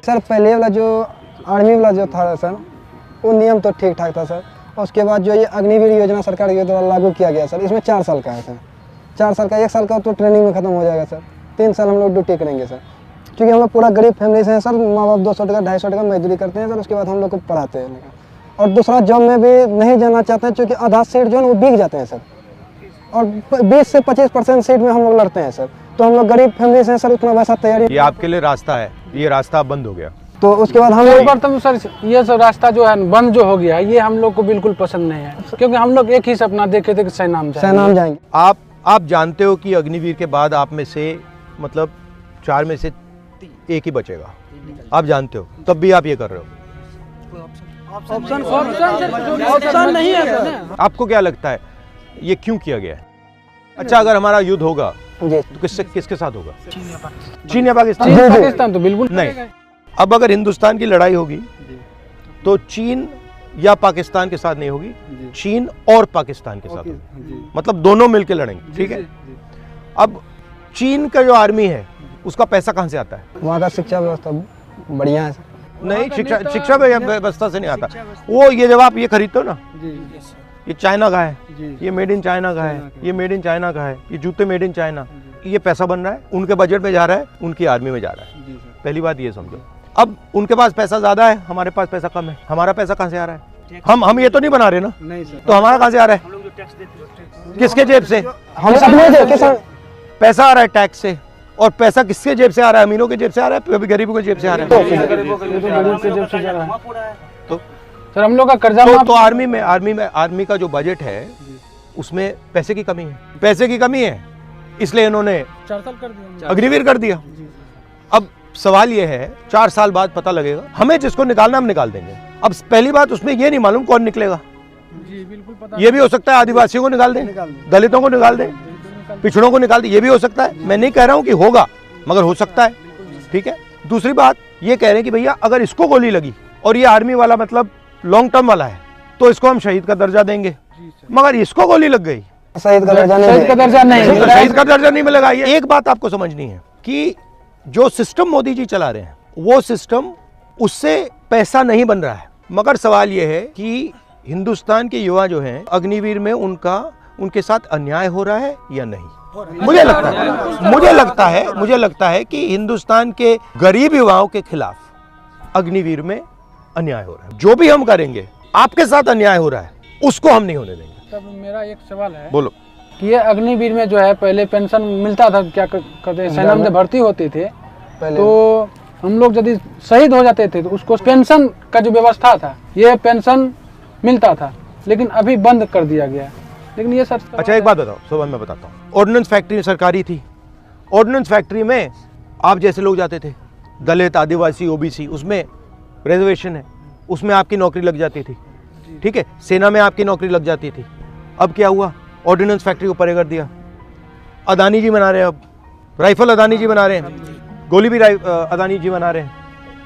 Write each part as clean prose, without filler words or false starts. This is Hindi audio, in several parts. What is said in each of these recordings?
सर पहले वाला जो आर्मी वाला जो था सर, वो नियम तो ठीक ठाक था सर। और उसके बाद जो ये अग्निवीर योजना सरकार के द्वारा लागू किया गया सर, इसमें 4 साल का है सर। 4 साल का, 1 साल का तो ट्रेनिंग में ख़त्म हो जाएगा सर। 3 साल हम लोग ड्यूटी करेंगे सर, क्योंकि हम लोग पूरा गरीब फैमिली से हैं सर। माँ बाप 200 टका 250 टका मजदूरी करते हैं सर, उसके बाद हम लोग को पढ़ाते हैं। और दूसरा जॉब में भी नहीं जाना चाहते हैं, क्योंकि आधा सीट जो है वो बिक जाते हैं सर। और 20 से 25% सीट में हम लोग लड़ते हैं सर। तो हम लोग गरीब फैमिली से हैं सर, उतना वैसा तैयारी। ये आपके लिए रास्ता है, ये रास्ता बंद हो गया। तो उसके बाद हम लोग सर ये सब रास्ता जो है बंद जो हो गया, ये हम लोग को बिल्कुल पसंद नहीं है, क्योंकि हम लोग एक ही सपना देखे थे कि सैनाम जाएंगे। आप जानते हो कि अग्निवीर के बाद आप में से मतलब 4 में से 1 ही बचेगा, आप जानते हो, तब भी आप ये कर रहे हो। ऑप्शन नहीं है सर। आपको क्या लगता है ये क्यों किया गया है? अच्छा, अगर हमारा युद्ध होगा तो किसके साथ होगा? चीन या पाकिस्तान? पाकिस्तान तो बिल्कुल नहीं। अब अगर हिंदुस्तान की लड़ाई होगी तो चीन या पाकिस्तान के साथ नहीं होगी, चीन और पाकिस्तान के साथ होगी, मतलब दोनों मिलकर लड़ेंगे, ठीक है। अब चीन का जो आर्मी है उसका पैसा कहाँ से आता है? वहाँ का शिक्षा व्यवस्था बढ़िया है। नहीं, शिक्षा व्यवस्था से नहीं आता वो। ये जब आप ये खरीदते हो ना, ये चाइना का है, ये मेड इन चाइना का है, ये मेड इन चाइना का है, ये जूते मेड इन चाइना, ये पैसा बन रहा है, उनके बजट में जा रहा है, उनकी आर्मी में जा रहा है। पहली बात ये समझो। अब उनके पास पैसा ज्यादा है, हमारे पास पैसा कम है। हमारा पैसा कहाँ से आ रहा है? हम ये तो नहीं बना रहे ना, तो हमारा कहाँ से आ रहा है? किसके जेब से? हम सब पैसा आ रहा है टैक्स से। और पैसा किसके जेब से आ रहा है? अमीरों के जेब से आ रहा है, कभी गरीबों के जेब से आ रहा है। तो सर हम लोग का कर्जा तो आर्मी का जो बजट है उसमें पैसे की कमी है, पैसे की कमी है, इसलिए इन्होंने 4 साल कर दिया, अग्निवीर कर दिया। अब सवाल ये है, 4 साल बाद पता लगेगा, हमें जिसको निकालना हम निकाल देंगे। अब पहली बात उसमें ये नहीं मालूम कौन निकलेगा। जी बिल्कुल पता। ये भी हो सकता है आदिवासियों को निकाल दें, दलितों को निकाल दें, पिछड़ों को निकाल दें, ये भी हो सकता है। मैं नहीं कह रहा हूं कि होगा, मगर हो सकता है, ठीक है। दूसरी बात ये कह रहे हैं कि भैया अगर इसको गोली लगी और ये आर्मी वाला मतलब लॉन्ग टर्म वाला है तो इसको हम शहीद का दर्जा देंगे, मगर इसको गोली लग गई, शहीद का दर्जा नहीं, शहीद का दर्जा नहीं मिलेगा। ये एक बात आपको समझनी है कि जो सिस्टम मोदी जी चला रहे हैं वो सिस्टम, उससे पैसा नहीं बन रहा है। मगर सवाल ये है कि हिंदुस्तान के युवा जो हैं अग्निवीर में उनके साथ अन्याय हो रहा है या नहीं। मुझे लगता है कि हिंदुस्तान के गरीब युवाओं के खिलाफ अग्निवीर में अन्याय हो रहा है। जो भी हम करेंगे, आपके साथ अन्याय हो रहा है, उसको हम नहीं होने देंगे। तब मेरा एक सवाल है, बोलो। कि ये अग्निवीर में जो है पहले पेंशन मिलता था, क्या कहते हैं, सेना में भर्ती होते थे तो हम लोग यदि शहीद हो जाते थे तो उसको पेंशन का जो व्यवस्था था, ये पेंशन मिलता था, लेकिन अभी बंद कर दिया गया। लेकिन ये सर अच्छा एक बात बताओ, सुबह मैं बताता हूँ। ऑर्डिनेंस फैक्ट्री सरकारी थी, ऑर्डिनेंस फैक्ट्री में आप जैसे लोग जाते थे, दलित, आदिवासी, ओबीसी, उसमें रिजर्वेशन है, उसमें आपकी नौकरी लग जाती थी, ठीक है। सेना में आपकी नौकरी लग जाती थी। अब क्या हुआ? ऑर्डिनेंस फैक्ट्री को परे कर दिया। अदानी जी बना रहे हैं, अब राइफल अदानी जी बना रहे हैं, गोली भी अदानी जी बना रहे हैं।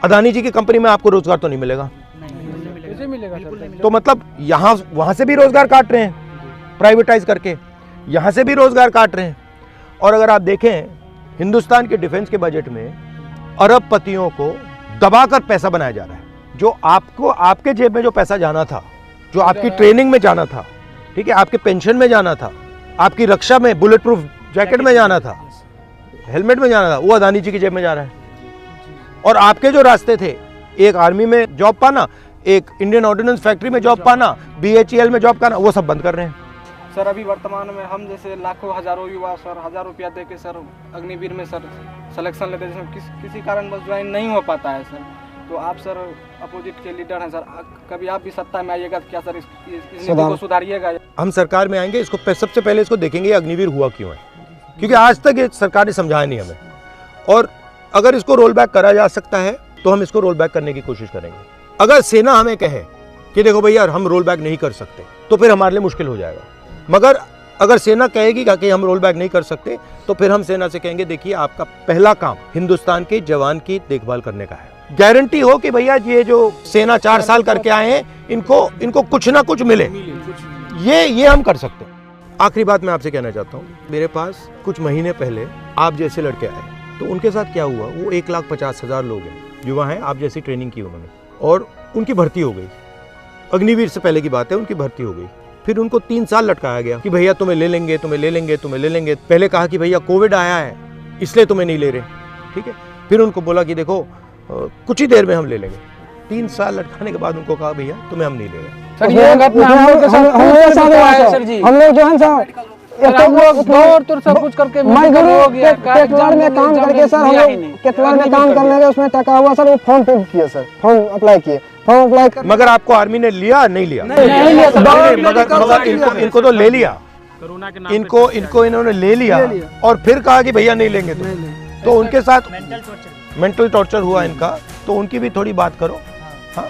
अदानी जी की कंपनी में आपको रोजगार तो नहीं मिलेगा, कैसे मिलेगा सर? तो मतलब यहाँ वहां से भी रोजगार काट रहे हैं प्राइवेटाइज करके, यहाँ से भी रोजगार काट रहे हैं। और अगर आप देखें हिंदुस्तान के डिफेंस के बजट में अरबपतियों को दबाकर पैसा बनाया जा रहा है। जो आपको, आपके जेब में जो पैसा जाना था, जो आपकी ट्रेनिंग में जाना था, ठीक है, आपके पेंशन में जाना था, आपकी रक्षा में, बुलेट प्रूफ जैकेट में जाना था, हेलमेट में जाना था, वो अदानी जी की जेब में जा रहा है। और आपके जो रास्ते थे, एक आर्मी में जॉब पाना, एक इंडियन ऑर्डिनेंस फैक्ट्री में जॉब पाना, BHEL में जॉब पाना, वो सब बंद कर रहे हैं। सर अभी वर्तमान में हम जैसे लाखों हजारों युवा सर 1000 रुपया दे के सर अग्निवीर में सर सिलेक्शन लेते हैं, किसी कारण बस ज्वाइन नहीं हो पाता है सर। तो आप सर अपोजिट के लीडर हैं सर, कभी आप भी सत्ता में आइएगा तो क्या सर इस नीति को सुधारिएगा? हम सरकार में आएंगे, इसको सबसे पहले इसको देखेंगे अग्निवीर हुआ क्यों है, क्योंकि आज तक ये सरकार ने समझाया नहीं हमें। और अगर इसको रोल बैक करा जा सकता है तो हम इसको रोल बैक करने की कोशिश करेंगे। अगर सेना हमें कहे कि देखो भैया हम रोल बैक नहीं कर सकते, तो फिर हमारे लिए मुश्किल हो जाएगा। मगर अगर सेना कहेगी कि हम रोल बैक नहीं कर सकते, तो फिर हम सेना से कहेंगे देखिए आपका पहला काम हिंदुस्तान के जवान की देखभाल करने का है। गारंटी हो कि भैया ये जो सेना 4 साल करके आए हैं, इनको कुछ ना कुछ मिले, ये हम कर सकते हैं। आखिरी बात मैं आपसे कहना चाहता हूँ, मेरे पास कुछ महीने पहले आप जैसे लड़के आए, तो उनके साथ क्या हुआ, वो 1,50,000 लोग हैं, युवा हैं, आप जैसी ट्रेनिंग की उन्होंने, और उनकी भर्ती हो गई। अग्निवीर से पहले की बात है, उनकी भर्ती हो गई। फिर उनको 3 साल लटकाया गया कि भैया तुम्हें ले लेंगे, तुम्हें ले लेंगे, तुम्हें ले लेंगे। पहले कहा कि भैया कोविड आया है इसलिए तुम्हें नहीं ले रहे, ठीक है। फिर उनको बोला कि देखो कुछ ही देर में हम ले लेंगे। 3 साल लटकाने के बाद उनको कहा भैया तुम्हें हम नहीं ले रहे। सर ये घटना हम लोग के साथ हम लोग खूब हुआ है सर जी। हम लोग जो है सर सर, हम लोग दौड़ तुर सब कुछ करके मेडिकल हो गया, केतवाड़ में काम करके सर, हम लोग केतवाड़ में काम करने के उसमें टका हुआ सर, वो फॉर्म फिल किए सर, फॉर्म अप्लाई किए, फॉर्म अप्लाई कर। मगर आपको आर्मी ने लिया नहीं लिया? नहीं लिया सर, मगर इनको तो ले लिया, इनको इन्होंने ले लिया और फिर कहा कि भैया नहीं लेंगे तो उनके साथ मेंटल टॉर्चर हुआ इनका, तो उनकी भी थोड़ी बात करो। हाँ